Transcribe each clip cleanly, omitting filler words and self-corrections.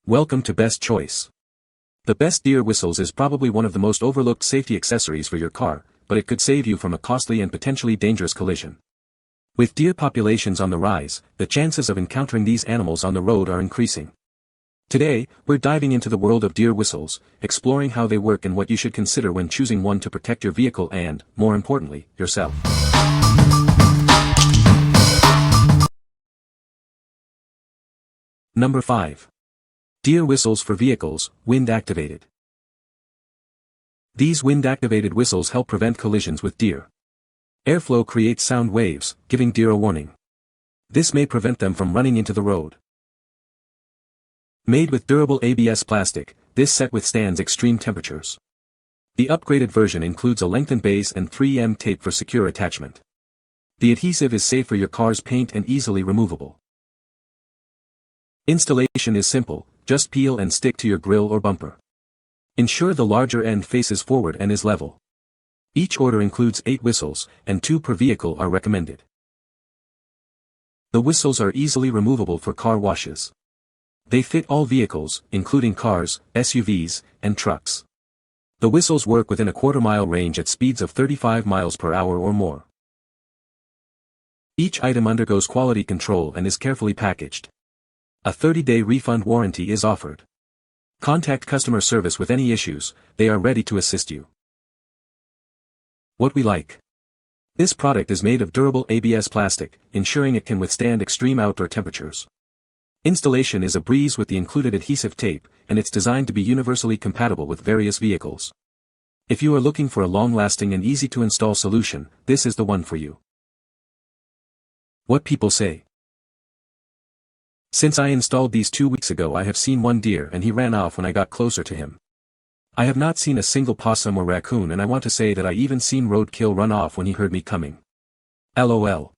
Welcome to Best Choice. The Best Deer Whistles is probably one of the most overlooked safety accessories for your car, but it could save you from a costly and potentially dangerous collision. With deer populations on the rise, the chances of encountering these animals on the road are increasing. Today, we're diving into the world of deer whistles, exploring how they work and what you should consider when choosing one to protect your vehicle and, more importantly, yourself. Number 5. Deer whistles for vehicles, wind-activated. These wind-activated whistles help prevent collisions with deer. Airflow creates sound waves, giving deer a warning. This may prevent them from running into the road. Made with durable ABS plastic, this set withstands extreme temperatures. The upgraded version includes a lengthened base and 3M tape for secure attachment. The adhesive is safe for your car's paint and easily removable. Installation is simple, just peel and stick to your grille or bumper. Ensure the larger end faces forward and is level. Each order includes 8 whistles, and 2 per vehicle are recommended. The whistles are easily removable for car washes. They fit all vehicles, including cars, SUVs, and trucks. The whistles work within a quarter-mile range at speeds of 35 miles per hour or more. Each item undergoes quality control and is carefully packaged. A 30-day refund warranty is offered. Contact customer service with any issues, they are ready to assist you. What we like. This product is made of durable ABS plastic, ensuring it can withstand extreme outdoor temperatures. Installation is a breeze with the included adhesive tape, and it's designed to be universally compatible with various vehicles. If you are looking for a long-lasting and easy-to-install solution, this is the one for you. What people say. Since I installed these 2 weeks ago, I have seen one deer and he ran off when I got closer to him. I have not seen a single possum or raccoon, and I want to say that I even seen roadkill run off when he heard me coming. LOL.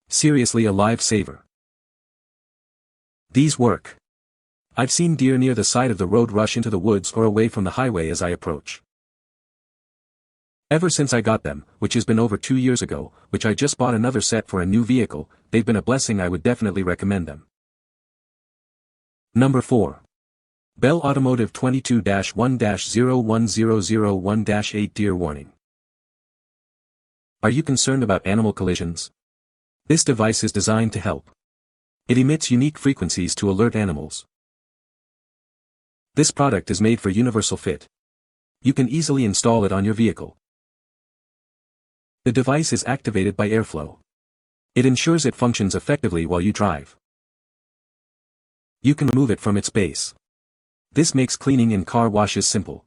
Seriously, a lifesaver. These work. I've seen deer near the side of the road rush into the woods or away from the highway as I approach. Ever since I got them, which has been over 2 years ago, which I just bought another set for a new vehicle, they've been a blessing. I would definitely recommend them. Number 4. Bell Automotive 22-1-01001-8 Deer Warning. Are you concerned about animal collisions? This device is designed to help. It emits unique frequencies to alert animals. This product is made for universal fit. You can easily install it on your vehicle. The device is activated by airflow. It ensures it functions effectively while you drive. You can remove it from its base. This makes cleaning in car washes simple.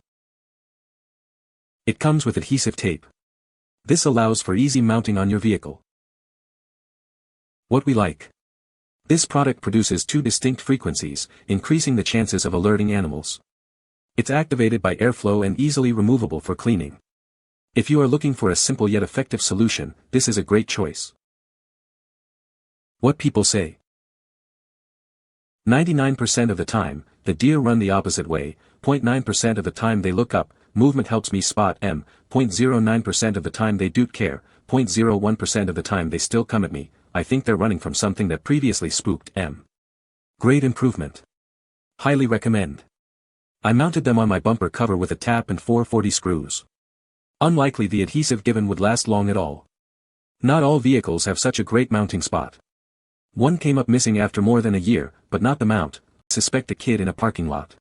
It comes with adhesive tape. This allows for easy mounting on your vehicle. What we like. This product produces 2 distinct frequencies, increasing the chances of alerting animals. It's activated by airflow and easily removable for cleaning. If you are looking for a simple yet effective solution, this is a great choice. What people say. 99% of the time, the deer run the opposite way, 0.9% of the time they look up, movement helps me spot M, 0.09% of the time they don't care, 0.01% of the time they still come at me, I think they're running from something that previously spooked M. Great improvement. Highly recommend. I mounted them on my bumper cover with a tap and 440 screws. Unlikely the adhesive given would last long at all. Not all vehicles have such a great mounting spot. One came up missing after more than a year, but not the mount. Suspect a kid in a parking lot.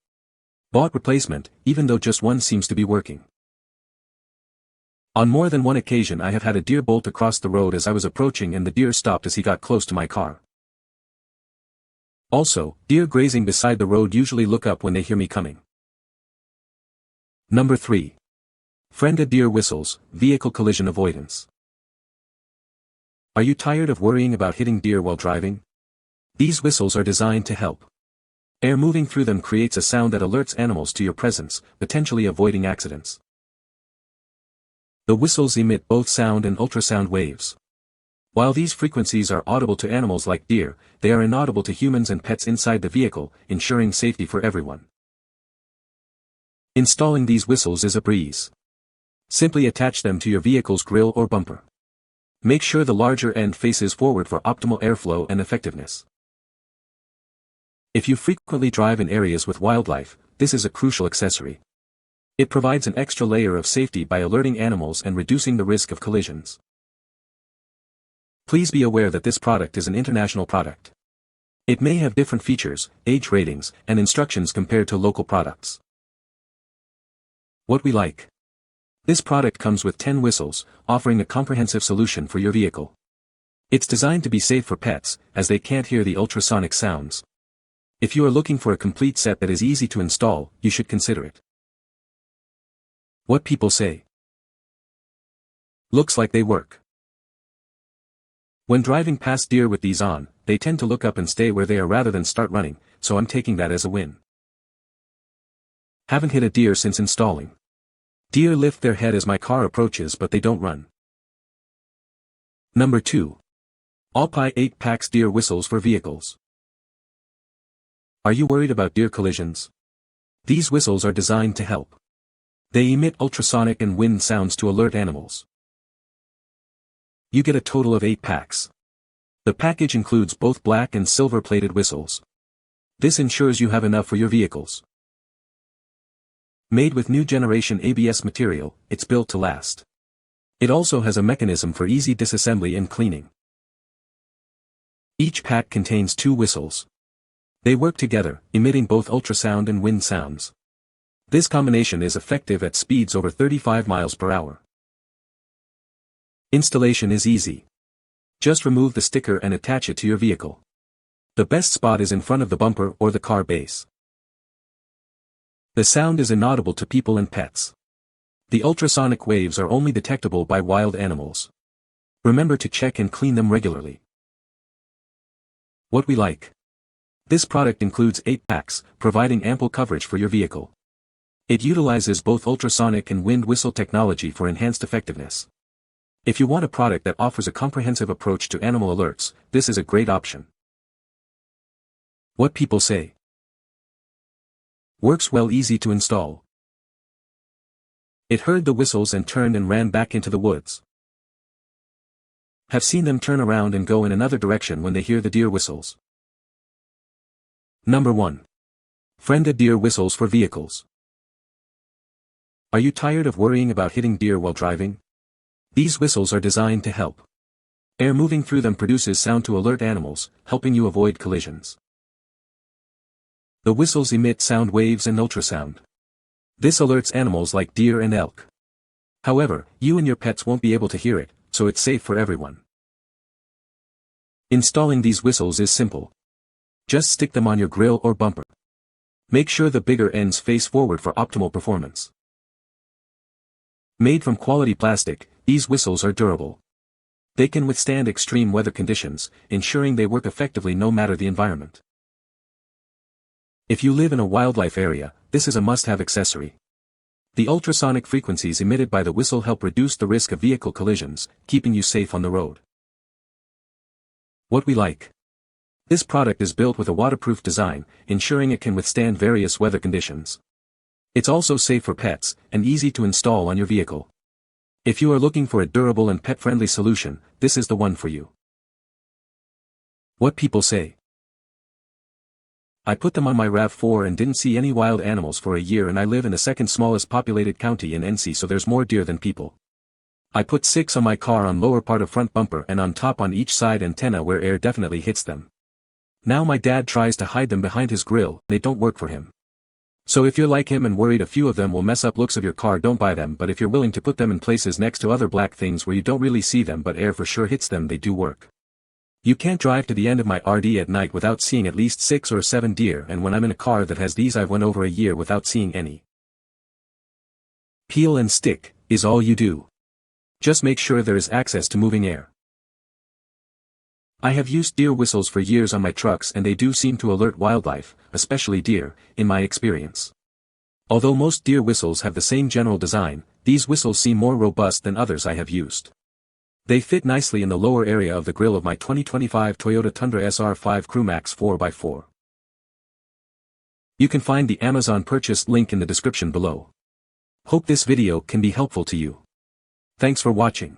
Bought replacement, even though just one seems to be working. On more than one occasion I have had a deer bolt across the road as I was approaching, and the deer stopped as he got close to my car. Also, deer grazing beside the road usually look up when they hear me coming. Number 3. Frienda Deer Whistles, Vehicle Collision Avoidance. Are you tired of worrying about hitting deer while driving? These whistles are designed to help. Air moving through them creates a sound that alerts animals to your presence, potentially avoiding accidents. The whistles emit both sound and ultrasound waves. While these frequencies are audible to animals like deer, they are inaudible to humans and pets inside the vehicle, ensuring safety for everyone. Installing these whistles is a breeze. Simply attach them to your vehicle's grille or bumper. Make sure the larger end faces forward for optimal airflow and effectiveness. If you frequently drive in areas with wildlife, this is a crucial accessory. It provides an extra layer of safety by alerting animals and reducing the risk of collisions. Please be aware that this product is an international product. It may have different features, age ratings, and instructions compared to local products. What we like. This product comes with 10 whistles, offering a comprehensive solution for your vehicle. It's designed to be safe for pets, as they can't hear the ultrasonic sounds. If you are looking for a complete set that is easy to install, you should consider it. What people say. Looks like they work. When driving past deer with these on, they tend to look up and stay where they are rather than start running, so I'm taking that as a win. Haven't hit a deer since installing. Deer lift their head as my car approaches but they don't run. Number 2. Awpeye 8 packs deer whistles for vehicles. Are you worried about deer collisions? These whistles are designed to help. They emit ultrasonic and wind sounds to alert animals. You get a total of 8 packs. The package includes both black and silver-plated whistles. This ensures you have enough for your vehicles. Made with new generation ABS material, it's built to last. It also has a mechanism for easy disassembly and cleaning. Each pack contains 2 whistles. They work together, emitting both ultrasound and wind sounds. This combination is effective at speeds over 35 miles per hour. Installation is easy. Just remove the sticker and attach it to your vehicle. The best spot is in front of the bumper or the car base. The sound is inaudible to people and pets. The ultrasonic waves are only detectable by wild animals. Remember to check and clean them regularly. What we like. This product includes 8 packs, providing ample coverage for your vehicle. It utilizes both ultrasonic and wind whistle technology for enhanced effectiveness. If you want a product that offers a comprehensive approach to animal alerts, this is a great option. What people say. Works well, easy to install. It heard the whistles and turned and ran back into the woods. Have seen them turn around and go in another direction when they hear the deer whistles. Number 1. Frienda deer whistles for vehicles. Are you tired of worrying about hitting deer while driving? These whistles are designed to help. Air moving through them produces sound to alert animals, helping you avoid collisions. The whistles emit sound waves and ultrasound. This alerts animals like deer and elk. However, you and your pets won't be able to hear it, so it's safe for everyone. Installing these whistles is simple. Just stick them on your grille or bumper. Make sure the bigger ends face forward for optimal performance. Made from quality plastic, these whistles are durable. They can withstand extreme weather conditions, ensuring they work effectively no matter the environment. If you live in a wildlife area, this is a must-have accessory. The ultrasonic frequencies emitted by the whistle help reduce the risk of vehicle collisions, keeping you safe on the road. What we like. This product is built with a waterproof design, ensuring it can withstand various weather conditions. It's also safe for pets, and easy to install on your vehicle. If you are looking for a durable and pet-friendly solution, this is the one for you. What people say. I put them on my RAV4 and didn't see any wild animals for a year, and I live in the second smallest populated county in NC, so there's more deer than people. I put 6 on my car on lower part of front bumper and on top on each side antenna where air definitely hits them. Now my dad tries to hide them behind his grill, they don't work for him. So if you're like him and worried a few of them will mess up looks of your car, don't buy them, but if you're willing to put them in places next to other black things where you don't really see them but air for sure hits them, they do work. You can't drive to the end of my RD at night without seeing at least 6 or 7 deer, and when I'm in a car that has these I've went over a year without seeing any. Peel and stick is all you do. Just make sure there is access to moving air. I have used deer whistles for years on my trucks and they do seem to alert wildlife, especially deer, in my experience. Although most deer whistles have the same general design, these whistles seem more robust than others I have used. They fit nicely in the lower area of the grille of my 2025 Toyota Tundra SR5 CrewMax 4x4. You can find the Amazon purchase link in the description below. Hope this video can be helpful to you. Thanks for watching.